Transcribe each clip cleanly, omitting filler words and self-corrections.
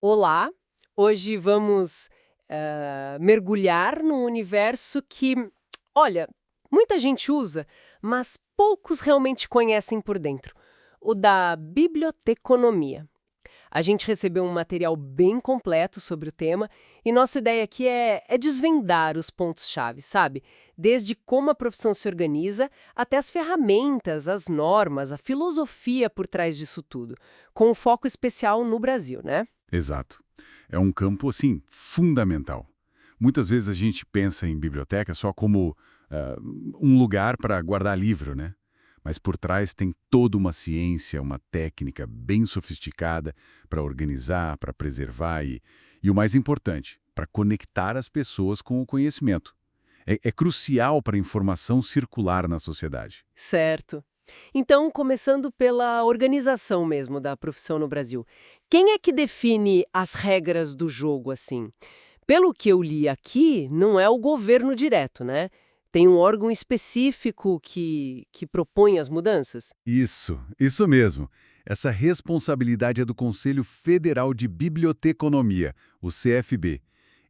Olá, hoje vamos mergulhar num universo que, olha, muita gente usa, mas poucos realmente conhecem por dentro, o da biblioteconomia. A gente recebeu um material bem completo sobre o tema e nossa ideia aqui é desvendar os pontos-chave, sabe? Desde como a profissão se organiza até as ferramentas, as normas, a filosofia por trás disso tudo, com um foco especial no Brasil, né? Exato. É um campo, assim, fundamental. Muitas vezes a gente pensa em biblioteca só como um lugar para guardar livro, né? Mas por trás tem toda uma ciência, uma técnica bem sofisticada para organizar, para preservar e o mais importante, para conectar as pessoas com o conhecimento. É crucial para a informação circular na sociedade. Certo. Então, começando pela organização mesmo da profissão no Brasil. Quem é que define as regras do jogo, assim? Pelo que eu li aqui, não é o governo direto, né? Tem um órgão específico que propõe as mudanças? Isso mesmo. Essa responsabilidade é do Conselho Federal de Biblioteconomia, o CFB.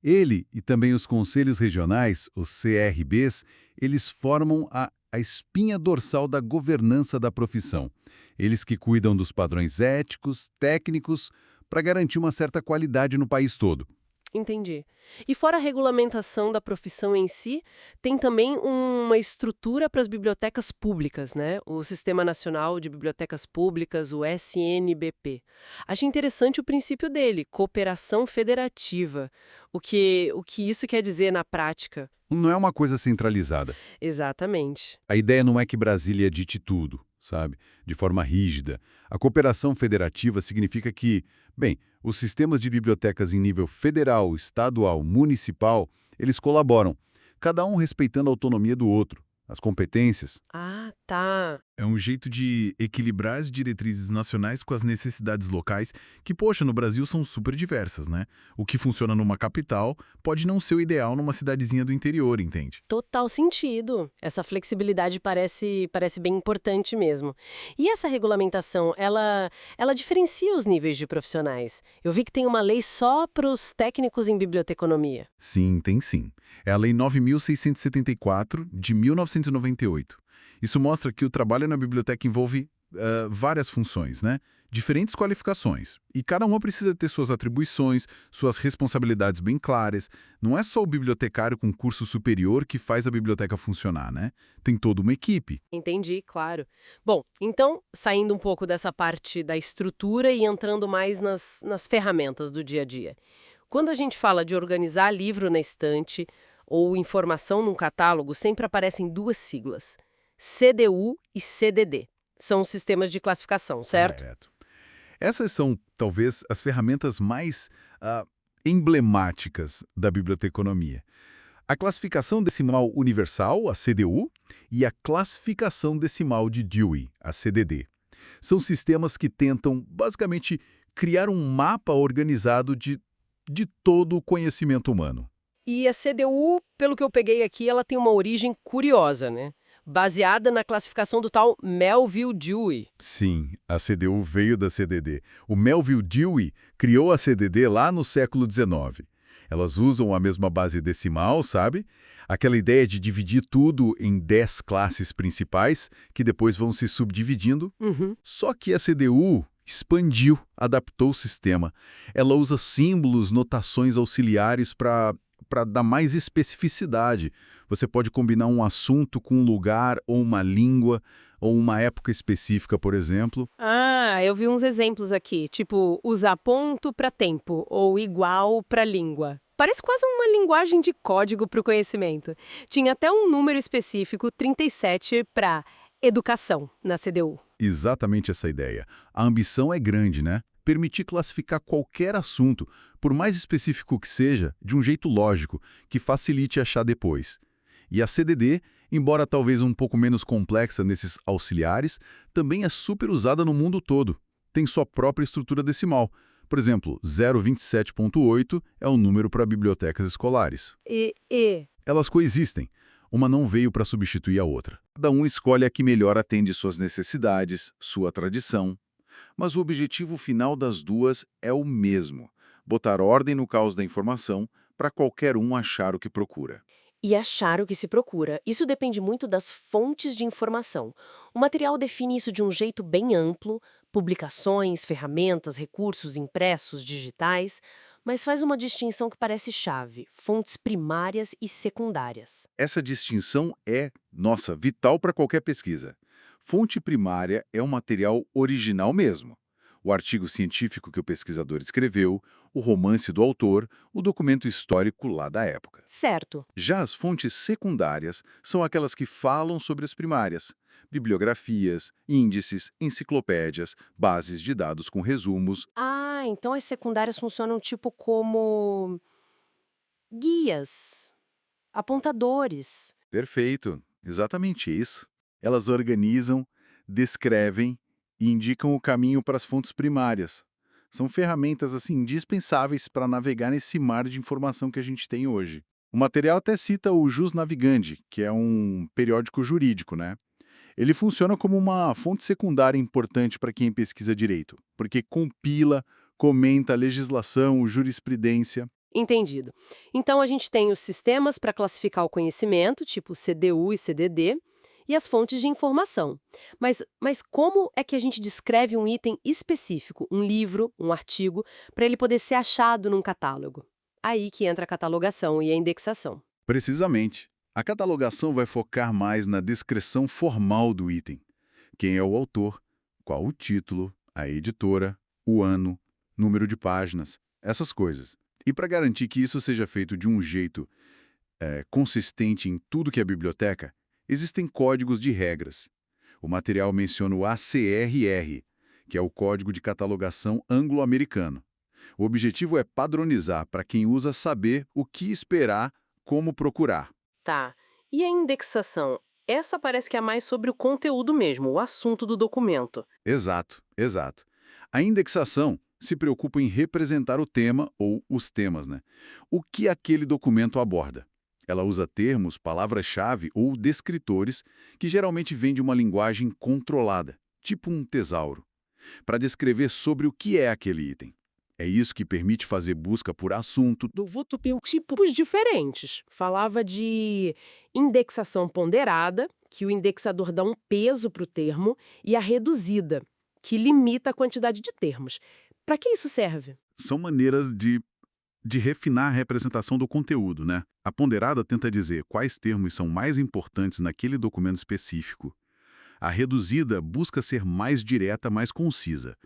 Ele e também os conselhos regionais, os CRBs, eles formam a espinha dorsal da governança da profissão. Eles que cuidam dos padrões éticos, técnicos, para garantir uma certa qualidade no país todo. Entendi. E fora a regulamentação da profissão em si, tem também uma estrutura para as bibliotecas públicas, né? O Sistema Nacional de Bibliotecas Públicas, o SNBP. Achei interessante o princípio dele, cooperação federativa. O que isso quer dizer na prática? Não é uma coisa centralizada. Exatamente. A ideia não é que Brasília dite tudo, sabe? De forma rígida. A cooperação federativa significa que, bem, os sistemas de bibliotecas em nível federal, estadual, municipal, eles colaboram, cada um respeitando a autonomia do outro, as competências. Ah, tá. É um jeito de equilibrar as diretrizes nacionais com as necessidades locais, que, poxa, no Brasil são super diversas, né? O que funciona numa capital pode não ser o ideal numa cidadezinha do interior, entende? Total sentido. Essa flexibilidade parece bem importante mesmo. E essa regulamentação, ela diferencia os níveis de profissionais. Eu vi que tem uma lei só para os técnicos em biblioteconomia. Sim, tem sim. É a Lei 9.674, de 1998. Isso mostra que o trabalho na biblioteca envolve várias funções, né? Diferentes qualificações. E cada uma precisa ter suas atribuições, suas responsabilidades bem claras. Não é só o bibliotecário com curso superior que faz a biblioteca funcionar, né? Tem toda uma equipe. Entendi, claro. Bom, então, saindo um pouco dessa parte da estrutura e entrando mais nas ferramentas do dia a dia. Quando a gente fala de organizar livro na estante ou informação num catálogo, sempre aparecem duas siglas: CDU e CDD. São os sistemas de classificação, certo? Correto. Essas são, talvez, as ferramentas mais emblemáticas da biblioteconomia. A classificação decimal universal, a CDU, e a classificação decimal de Dewey, a CDD. São sistemas que tentam, basicamente, criar um mapa organizado de todo o conhecimento humano. E a CDU, pelo que eu peguei aqui, ela tem uma origem curiosa, né? Baseada na classificação do tal Melville-Dewey. Sim, a CDU veio da CDD. O Melville Dewey criou a CDD lá no século XIX. Elas usam a mesma base decimal, sabe? Aquela ideia de dividir tudo em 10 classes principais, que depois vão se subdividindo. Uhum. Só que a CDU expandiu, adaptou o sistema. Ela usa símbolos, notações auxiliares para dar mais especificidade. Você pode combinar um assunto com um lugar ou uma língua ou uma época específica, por exemplo. Ah, eu vi uns exemplos aqui, tipo usar ponto para tempo ou igual para língua. Parece quase uma linguagem de código para o conhecimento. Tinha até um número específico, 37, para educação, na CDU. Exatamente essa ideia. A ambição é grande, né? Permitir classificar qualquer assunto, por mais específico que seja, de um jeito lógico, que facilite achar depois. E a CDD, embora talvez um pouco menos complexa nesses auxiliares, também é super usada no mundo todo. Tem sua própria estrutura decimal. Por exemplo, 027.8 é o número para bibliotecas escolares. E. Elas coexistem. Uma não veio para substituir a outra. Cada um escolhe a que melhor atende suas necessidades, sua tradição. Mas o objetivo final das duas é o mesmo: botar ordem no caos da informação para qualquer um achar o que procura. E achar o que se procura. Isso depende muito das fontes de informação. O material define isso de um jeito bem amplo, publicações, ferramentas, recursos impressos, digitais, mas faz uma distinção que parece chave: fontes primárias e secundárias. Essa distinção é, nossa, vital para qualquer pesquisa. Fonte primária é um material original mesmo. O artigo científico que o pesquisador escreveu, o romance do autor, o documento histórico lá da época. Certo. Já as fontes secundárias são aquelas que falam sobre as primárias. Bibliografias, índices, enciclopédias, bases de dados com resumos. Ah, então as secundárias funcionam tipo como guias, apontadores. Perfeito, exatamente isso. Elas organizam, descrevem e indicam o caminho para as fontes primárias. São ferramentas assim indispensáveis para navegar nesse mar de informação que a gente tem hoje. O material até cita o Jus Navigandi, que é um periódico jurídico, né? Ele funciona como uma fonte secundária importante para quem pesquisa direito, porque compila, comenta a legislação, jurisprudência. Entendido. Então, a gente tem os sistemas para classificar o conhecimento, tipo CDU e CDD, e as fontes de informação. Mas como é que a gente descreve um item específico, um livro, um artigo, para ele poder ser achado num catálogo? Aí que entra a catalogação e a indexação. Precisamente. A catalogação vai focar mais na descrição formal do item. Quem é o autor, qual o título, a editora, o ano, número de páginas, essas coisas. E para garantir que isso seja feito de um jeito consistente em tudo que é biblioteca, existem códigos de regras. O material menciona o ACRR, que é o Código de Catalogação Anglo-Americano. O objetivo é padronizar para quem usa saber o que esperar, como procurar. Tá. E a indexação? Essa parece que é mais sobre o conteúdo mesmo, o assunto do documento. Exato, exato. A indexação se preocupa em representar o tema ou os temas, né? O que aquele documento aborda. Ela usa termos, palavras-chave ou descritores que geralmente vêm de uma linguagem controlada, tipo um tesauro, para descrever sobre o que é aquele item. É isso que permite fazer busca por assunto. Do Vutupil tipos diferentes. Falava de indexação ponderada, que o indexador dá um peso para o termo, e a reduzida, que limita a quantidade de termos. Para que isso serve? São maneiras de refinar a representação do conteúdo, né? A ponderada tenta dizer quais termos são mais importantes naquele documento específico. A reduzida busca ser mais direta, mais concisa.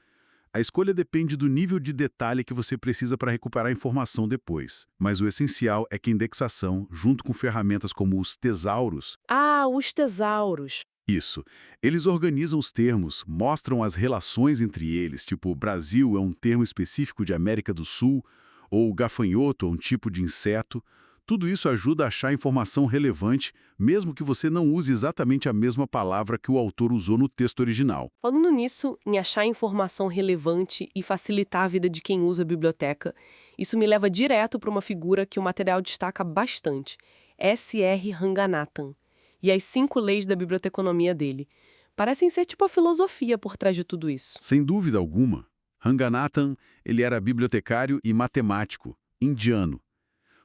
A escolha depende do nível de detalhe que você precisa para recuperar a informação depois. Mas o essencial é que a indexação, junto com ferramentas como os tesauros... Ah, os tesauros. Isso. Eles organizam os termos, mostram as relações entre eles, tipo Brasil é um termo específico de América do Sul, ou gafanhoto é um tipo de inseto. Tudo isso ajuda a achar informação relevante, mesmo que você não use exatamente a mesma palavra que o autor usou no texto original. Falando nisso, em achar informação relevante e facilitar a vida de quem usa a biblioteca, isso me leva direto para uma figura que o material destaca bastante, S.R. Ranganathan, e as 5 leis da biblioteconomia dele. Parecem ser tipo a filosofia por trás de tudo isso. Sem dúvida alguma, Ranganathan ele era bibliotecário e matemático, indiano.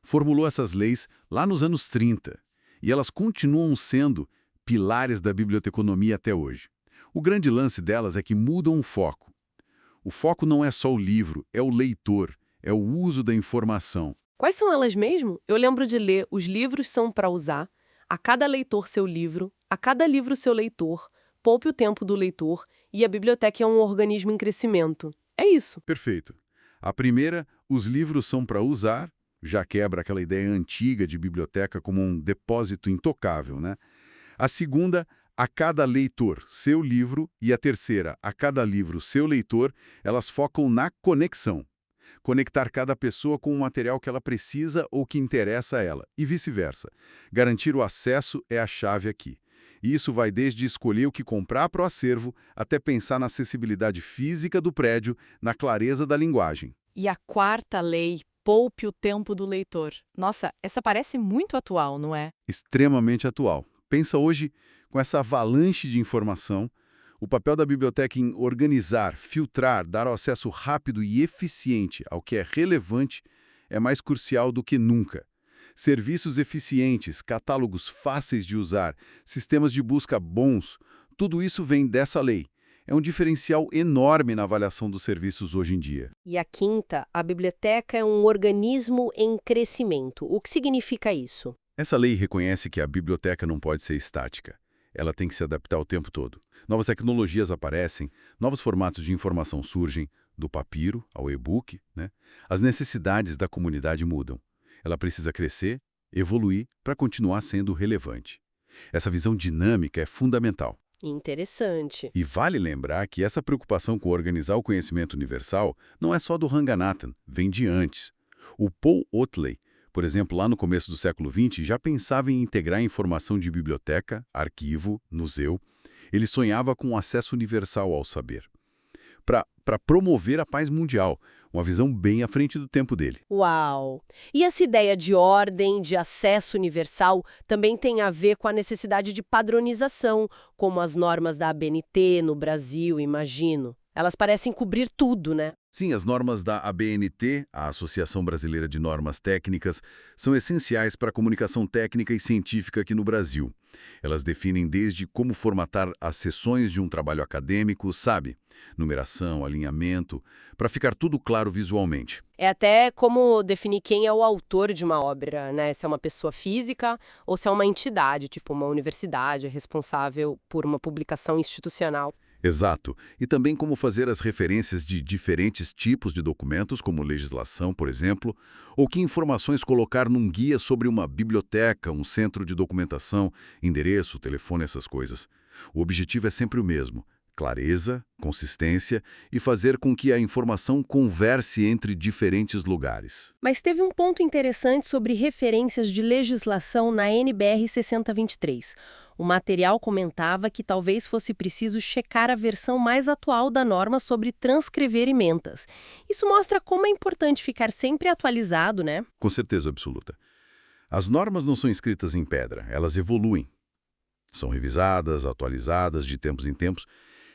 Formulou essas leis lá nos anos 30, e elas continuam sendo pilares da biblioteconomia até hoje. O grande lance delas é que mudam o foco. O foco não é só o livro, é o leitor, é o uso da informação. Quais são elas mesmo? Eu lembro de ler Os livros são para usar, A cada leitor seu livro, A cada livro seu leitor, Poupe o tempo do leitor e A biblioteca é um organismo em crescimento. É isso. Perfeito. A primeira, os livros são para usar, já quebra aquela ideia antiga de biblioteca como um depósito intocável, né? A segunda, a cada leitor, seu livro, e a terceira, a cada livro, seu leitor, elas focam na conexão. Conectar cada pessoa com o material que ela precisa ou que interessa a ela, e vice-versa. Garantir o acesso é a chave aqui. E isso vai desde escolher o que comprar para o acervo, até pensar na acessibilidade física do prédio, na clareza da linguagem. E a quarta lei, poupe o tempo do leitor. Nossa, essa parece muito atual, não é? Extremamente atual. Pensa hoje, com essa avalanche de informação, O papel da biblioteca em organizar, filtrar, dar acesso rápido e eficiente ao que é relevante é mais crucial do que nunca. Serviços eficientes, catálogos fáceis de usar, sistemas de busca bons, tudo isso vem dessa lei. É um diferencial enorme na avaliação dos serviços hoje em dia. E a quinta, a biblioteca é um organismo em crescimento. O que significa isso? Essa lei reconhece que a biblioteca não pode ser estática. Ela tem que se adaptar o tempo todo. Novas tecnologias aparecem, novos formatos de informação surgem, do papiro ao e-book, né? As necessidades da comunidade mudam. Ela precisa crescer, evoluir para continuar sendo relevante. Essa visão dinâmica é fundamental. Interessante. E vale lembrar que essa preocupação com organizar o conhecimento universal não é só do Ranganathan, vem de antes. O Paul Ottley, por exemplo, lá no começo do século XX, já pensava em integrar informação de biblioteca, arquivo, museu. Ele sonhava com um acesso universal ao saber. Para promover a paz mundial, uma visão bem à frente do tempo dele. Uau! E essa ideia de ordem, de acesso universal, também tem a ver com a necessidade de padronização, como as normas da ABNT no Brasil, imagino. Elas parecem cobrir tudo, né? Sim, as normas da ABNT, a Associação Brasileira de Normas Técnicas, são essenciais para a comunicação técnica e científica aqui no Brasil. Elas definem desde como formatar as sessões de um trabalho acadêmico, sabe? Numeração, alinhamento, para ficar tudo claro visualmente. É até como definir quem é o autor de uma obra, né? Se é uma pessoa física ou se é uma entidade, tipo uma universidade responsável por uma publicação institucional. Exato. E também como fazer as referências de diferentes tipos de documentos, como legislação, por exemplo, ou que informações colocar num guia sobre uma biblioteca, um centro de documentação, endereço, telefone, essas coisas. O objetivo é sempre o mesmo: clareza, consistência e fazer com que a informação converse entre diferentes lugares. Mas teve um ponto interessante sobre referências de legislação na NBR 6023. O material comentava que talvez fosse preciso checar a versão mais atual da norma sobre transcrever emendas. Isso mostra como é importante ficar sempre atualizado, né? Com certeza absoluta. As normas não são escritas em pedra, elas evoluem. São revisadas, atualizadas de tempos em tempos.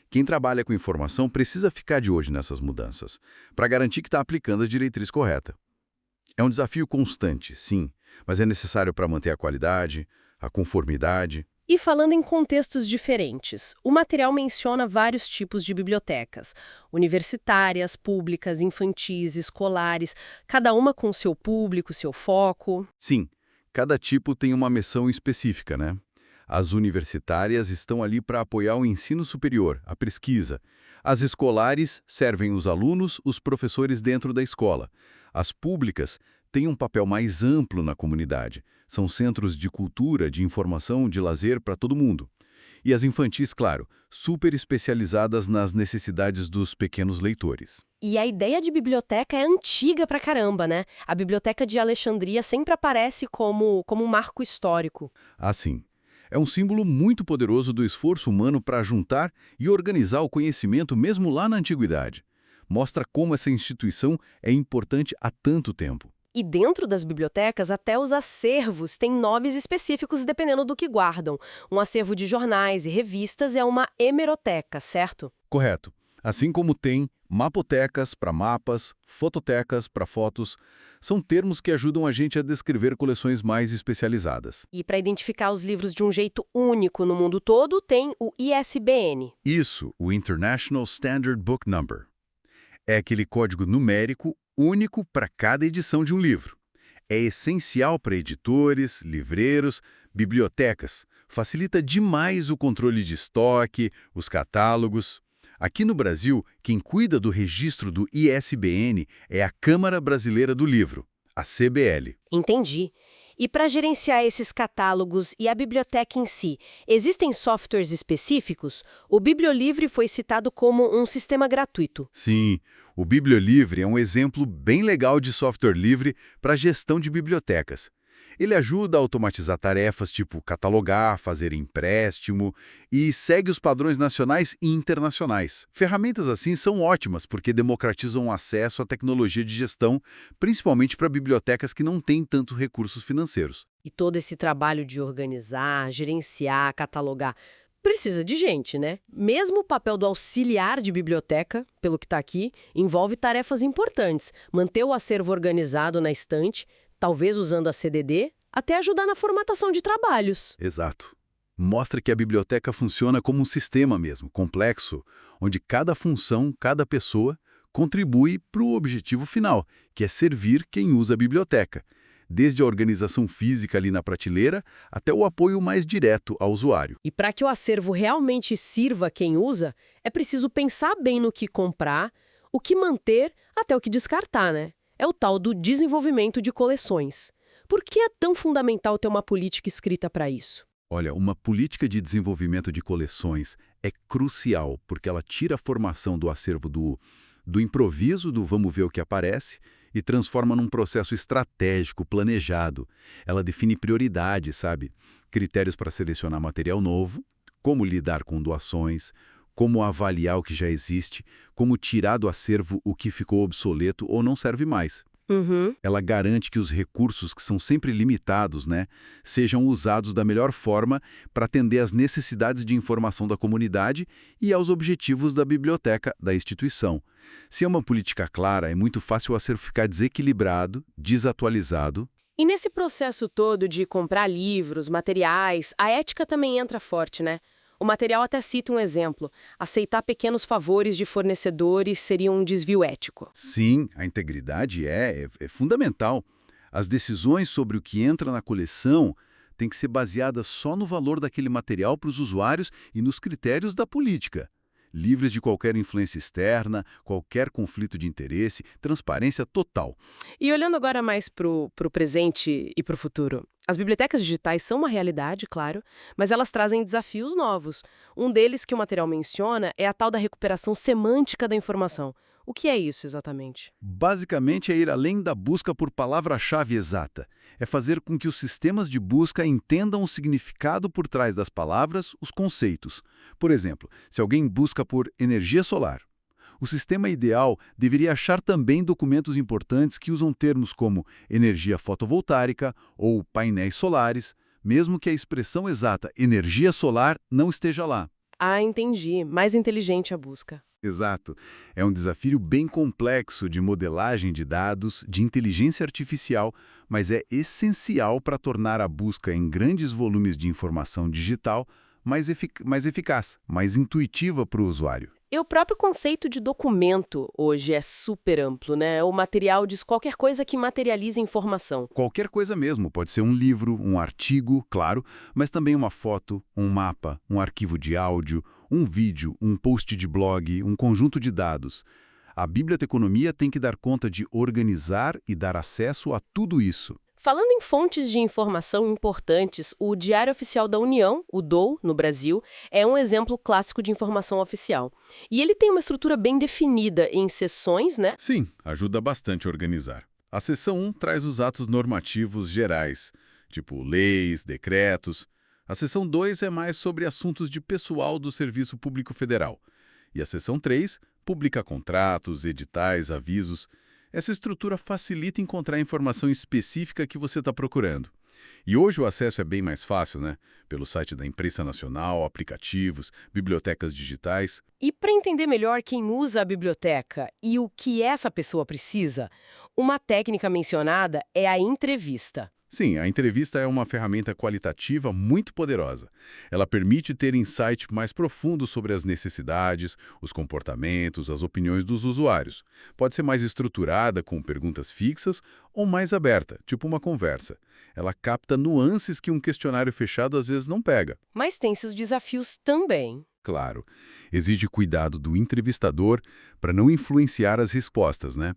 Quem trabalha com informação precisa ficar de olho nessas mudanças, para garantir que está aplicando a diretriz correta. É um desafio constante, sim, mas é necessário para manter a qualidade, a conformidade. E falando em contextos diferentes, o material menciona vários tipos de bibliotecas, universitárias, públicas, infantis, escolares, cada uma com seu público, seu foco. Sim, cada tipo tem uma missão específica, né? As universitárias estão ali para apoiar o ensino superior, a pesquisa. As escolares servem os alunos, os professores dentro da escola. As públicas têm um papel mais amplo na comunidade. São centros de cultura, de informação, de lazer para todo mundo. E as infantis, claro, super especializadas nas necessidades dos pequenos leitores. E a ideia de biblioteca é antiga pra caramba, né? A Biblioteca de Alexandria sempre aparece como um marco histórico. Assim, é um símbolo muito poderoso do esforço humano para juntar e organizar o conhecimento mesmo lá na antiguidade. Mostra como essa instituição é importante há tanto tempo. E dentro das bibliotecas, até os acervos têm nomes específicos dependendo do que guardam. Um acervo de jornais e revistas é uma hemeroteca, certo? Correto. Assim como tem mapotecas para mapas, fototecas para fotos, são termos que ajudam a gente a descrever coleções mais especializadas. E para identificar os livros de um jeito único no mundo todo, tem o ISBN. Isso, o International Standard Book Number. É aquele código numérico único para cada edição de um livro. É essencial para editores, livreiros, bibliotecas. Facilita demais o controle de estoque, os catálogos. Aqui no Brasil, quem cuida do registro do ISBN é a Câmara Brasileira do Livro, a CBL. Entendi. E para gerenciar esses catálogos e a biblioteca em si, existem softwares específicos? O Bibliolivre foi citado como um sistema gratuito. Sim, o Bibliolivre é um exemplo bem legal de software livre para gestão de bibliotecas. Ele ajuda a automatizar tarefas tipo catalogar, fazer empréstimo e segue os padrões nacionais e internacionais. Ferramentas assim são ótimas porque democratizam o acesso à tecnologia de gestão, principalmente para bibliotecas que não têm tantos recursos financeiros. E todo esse trabalho de organizar, gerenciar, catalogar, Precisa de gente, né? Mesmo o papel do auxiliar de biblioteca, pelo que está aqui, envolve tarefas importantes. Manter o acervo organizado na estante, talvez usando a CDD, até ajudar na formatação de trabalhos. Exato. Mostra que a biblioteca funciona como um sistema mesmo, complexo, onde cada função, cada pessoa, contribui para o objetivo final, que é servir quem usa a biblioteca, desde a organização física ali na prateleira até o apoio mais direto ao usuário. E para que o acervo realmente sirva quem usa, é preciso pensar bem no que comprar, o que manter, até o que descartar, né? É o tal do desenvolvimento de coleções. Por que é tão fundamental ter uma política escrita para isso? Olha, uma política de desenvolvimento de coleções é crucial, porque ela tira a formação do acervo do improviso, do vamos ver o que aparece, e transforma num processo estratégico, planejado. Ela define prioridades, sabe? Critérios para selecionar material novo, como lidar com doações, como avaliar o que já existe, como tirar do acervo o que ficou obsoleto ou não serve mais. Ela garante que os recursos, que são sempre limitados, né, sejam usados da melhor forma para atender às necessidades de informação da comunidade e aos objetivos da biblioteca, da instituição. Se é uma política clara, é muito fácil o acervo ficar desequilibrado, desatualizado. E nesse processo todo de comprar livros, materiais, a ética também entra forte, né? O material até cita um exemplo. Aceitar pequenos favores de fornecedores seria um desvio ético. Sim, a integridade é fundamental. As decisões sobre o que entra na coleção têm que ser baseadas só no valor daquele material para os usuários e nos critérios da política. Livres de qualquer influência externa, qualquer conflito de interesse, transparência total. E olhando agora mais para o presente e para o futuro, as bibliotecas digitais são uma realidade, claro, mas elas trazem desafios novos. Um deles que o material menciona é a tal da recuperação semântica da informação. O que é isso exatamente? Basicamente é ir além da busca por palavra-chave exata. É fazer com que os sistemas de busca entendam o significado por trás das palavras, os conceitos. Por exemplo, se alguém busca por energia solar, o sistema ideal deveria achar também documentos importantes que usam termos como energia fotovoltaica ou painéis solares, mesmo que a expressão exata energia solar não esteja lá. Ah, entendi. Mais inteligente a busca. Exato. É um desafio bem complexo de modelagem de dados, de inteligência artificial, mas é essencial para tornar a busca em grandes volumes de informação digital mais eficaz, mais intuitiva para o usuário. E o próprio conceito de documento hoje é super amplo, né? O material diz qualquer coisa que materialize informação. Qualquer coisa mesmo, pode ser um livro, um artigo, claro, mas também uma foto, um mapa, um arquivo de áudio, um vídeo, um post de blog, um conjunto de dados. A biblioteconomia tem que dar conta de organizar e dar acesso a tudo isso. Falando em fontes de informação importantes, o Diário Oficial da União, o DOU, no Brasil, é um exemplo clássico de informação oficial. E ele tem uma estrutura bem definida em seções, né? Sim, ajuda bastante a organizar. A seção 1 traz os atos normativos gerais, tipo leis, decretos. A seção 2 é mais sobre assuntos de pessoal do Serviço Público Federal. E a seção 3 publica contratos, editais, avisos. Essa estrutura facilita encontrar a informação específica que você está procurando. E hoje o acesso é bem mais fácil, né? Pelo site da Imprensa Nacional, aplicativos, bibliotecas digitais. E para entender melhor quem usa a biblioteca e o que essa pessoa precisa, uma técnica mencionada é a entrevista. Sim, a entrevista é uma ferramenta qualitativa muito poderosa. Ela permite ter insight mais profundo sobre as necessidades, os comportamentos, as opiniões dos usuários. Pode ser mais estruturada, com perguntas fixas, ou mais aberta, tipo uma conversa. Ela capta nuances que um questionário fechado às vezes não pega. Mas tem seus desafios também. Claro, exige cuidado do entrevistador para não influenciar as respostas, né?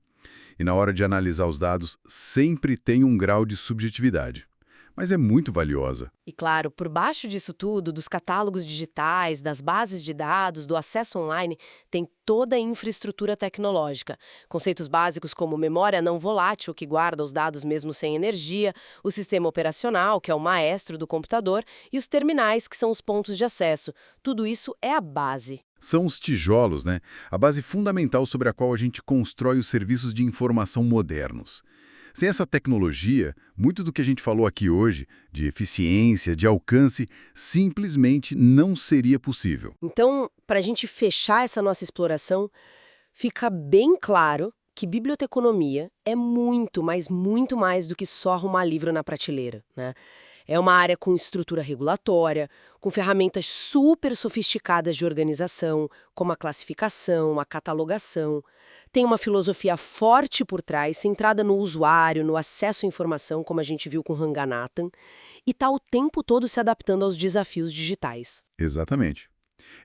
E na hora de analisar os dados, sempre tem um grau de subjetividade. Mas é muito valiosa. E claro, por baixo disso tudo, dos catálogos digitais, das bases de dados, do acesso online, tem toda a infraestrutura tecnológica. Conceitos básicos como memória não volátil, que guarda os dados mesmo sem energia, o sistema operacional, que é o maestro do computador, e os terminais, que são os pontos de acesso. Tudo isso é a base. São os tijolos, né? A base fundamental sobre a qual a gente constrói os serviços de informação modernos. Sem essa tecnologia, muito do que a gente falou aqui hoje, de eficiência, de alcance, simplesmente não seria possível. Então, para a gente fechar essa nossa exploração, fica bem claro que biblioteconomia é muito, mas muito mais do que só arrumar livro na prateleira, né? É uma área com estrutura regulatória, com ferramentas super sofisticadas de organização, como a classificação, a catalogação. Tem uma filosofia forte por trás, centrada no usuário, no acesso à informação, como a gente viu com Ranganathan, e está o tempo todo se adaptando aos desafios digitais. Exatamente.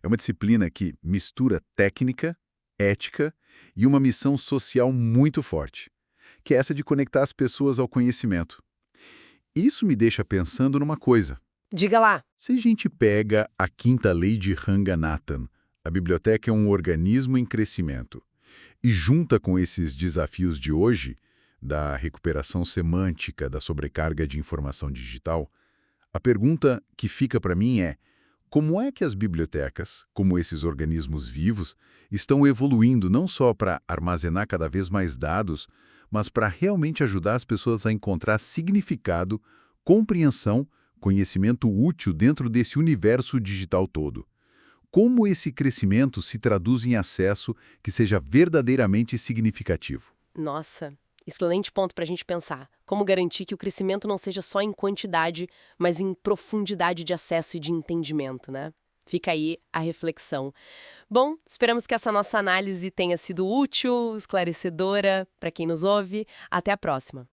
É uma disciplina que mistura técnica, ética e uma missão social muito forte, que é essa de conectar as pessoas ao conhecimento. Isso me deixa pensando numa coisa. Diga lá. Se a gente pega a quinta lei de Ranganathan, a biblioteca é um organismo em crescimento, e junta com esses desafios de hoje, da recuperação semântica, da sobrecarga de informação digital, a pergunta que fica para mim é: como é que as bibliotecas, como esses organismos vivos, estão evoluindo não só para armazenar cada vez mais dados, mas para realmente ajudar as pessoas a encontrar significado, compreensão, conhecimento útil dentro desse universo digital todo? Como esse crescimento se traduz em acesso que seja verdadeiramente significativo? Nossa, excelente ponto para a gente pensar. Como garantir que o crescimento não seja só em quantidade, mas em profundidade de acesso e de entendimento, né? Fica aí a reflexão. Bom, esperamos que essa nossa análise tenha sido útil, esclarecedora para quem nos ouve. Até a próxima.